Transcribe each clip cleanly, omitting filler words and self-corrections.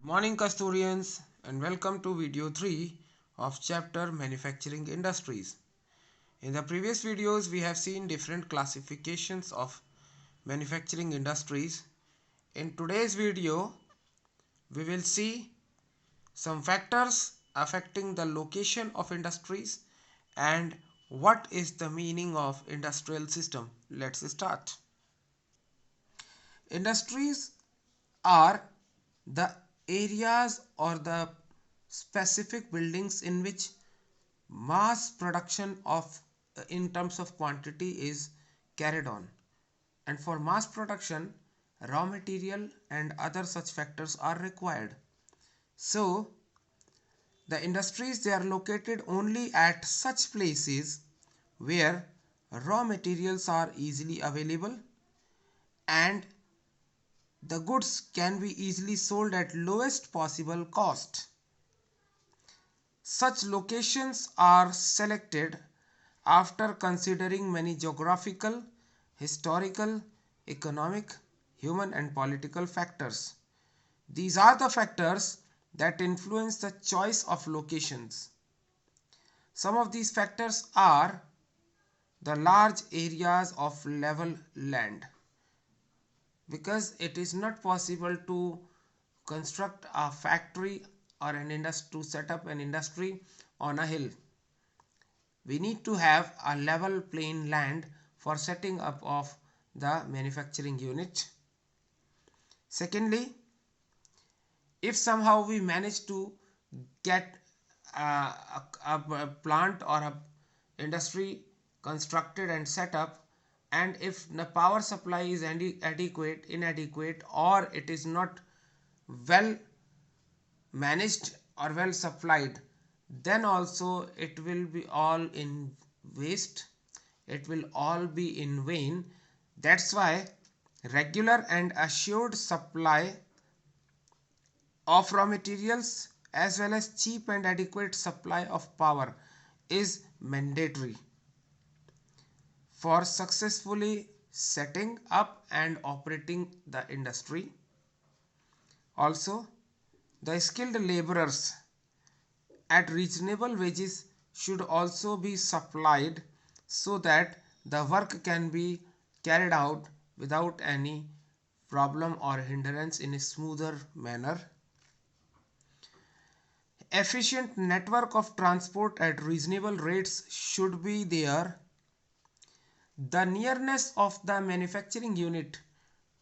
Morning Kasturians and welcome to video 3 of chapter Manufacturing Industries. In the previous videos we have seen different classifications of manufacturing industries. In today's video we will see some factors affecting the location of industries and what is the meaning of industrial system. Let's start. Industries are the areas or the specific buildings in which mass production of in terms of quantity is carried on, and for mass production raw material and other such factors are required. So the industries, they are located only at such places where raw materials are easily available and the goods can be easily sold at lowest possible cost. Such locations are selected after considering many geographical, historical, economic, human and political factors. These are the factors that influence the choice of locations. Some of these factors are the large areas of level land, because it is not possible to construct a factory or an industry, to set up an industry on a hill. We need to have a level plain land for setting up of the manufacturing unit. Secondly, if somehow we manage to get a plant or a industry constructed and set up, and if the power supply is inadequate, or it is not well managed or well supplied, then also it will be all in waste, it will all be in vain. That's why regular and assured supply of raw materials as well as cheap and adequate supply of power is mandatory for successfully setting up and operating the industry. Also, the skilled laborers at reasonable wages should also be supplied so that the work can be carried out without any problem or hindrance in a smoother manner. Efficient network of transport at reasonable rates should be there. The nearness of the manufacturing unit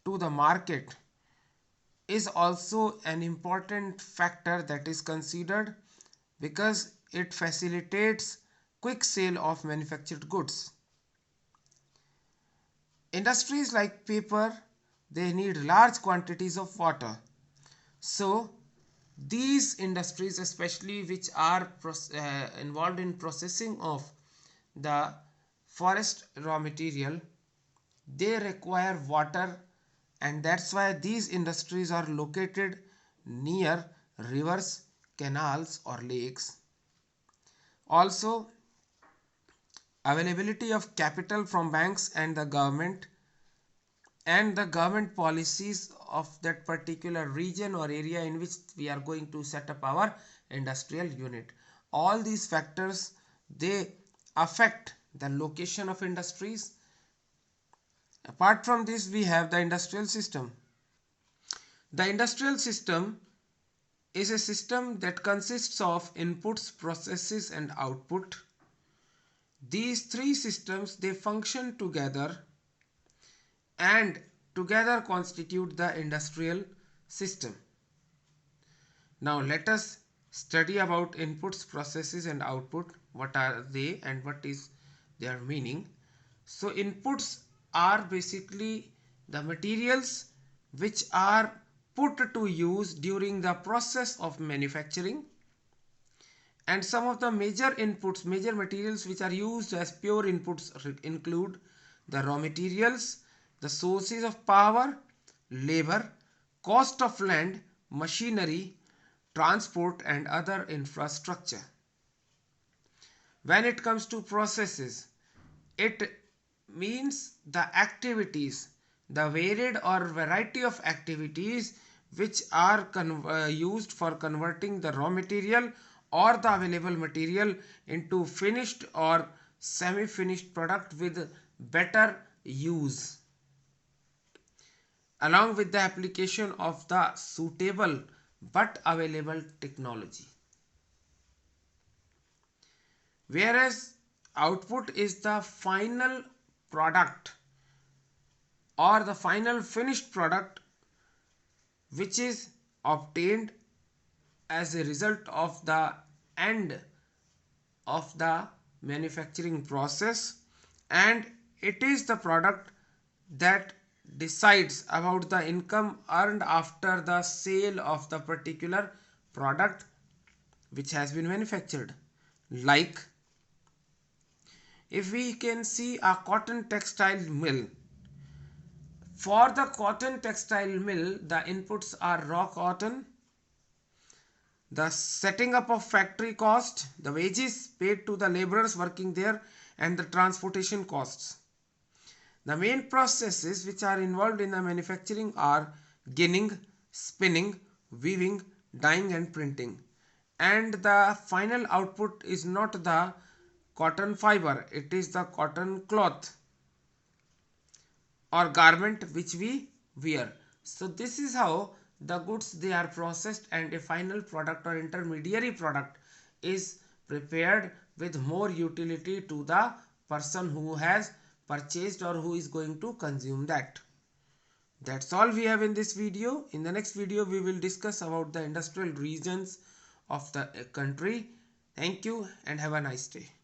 to the market is also an important factor that is considered, because it facilitates quick sale of manufactured goods. Industries like paper, they need large quantities of water. So these industries, especially which are involved in processing of the forest raw material, they require water, and that's why these industries are located near rivers, canals or lakes. Also, availability of capital from banks and the government policies of that particular region or area in which we are going to set up our industrial unit. All these factors, they affect the location of industries. Apart from this, we have the industrial system. The industrial system is a system that consists of inputs, processes and output. These three systems, they function together and together constitute the industrial system. Now let us study about inputs, processes and output. What are they and what is their meaning? So inputs are basically the materials which are put to use during the process of manufacturing, and some of the major materials which are used as pure inputs include the raw materials, the sources of power, labor, cost of land, machinery, transport and other infrastructure. When it comes to processes, it means the activities, the varied or variety of activities which are used for converting the raw material or the available material into finished or semi-finished product with better use, along with the application of the suitable but available technology. Whereas output is the final product or the final finished product which is obtained as a result of the end of the manufacturing process, and it is the product that decides about the income earned after the sale of the particular product which has been manufactured. Like, if we can see a cotton textile mill, for the cotton textile mill the inputs are raw cotton, the setting up of factory cost, the wages paid to the laborers working there, and the transportation costs. The main processes which are involved in the manufacturing are ginning, spinning, weaving, dyeing and printing. And the final output is not the cotton fiber, it is the cotton cloth or garment which we wear. So this is how the goods they are processed and a final product or intermediary product is prepared with more utility to the person who has purchased or who is going to consume that. That's all we have in this video. In the next video we will discuss about the industrial regions of the country. Thank you and have a nice day.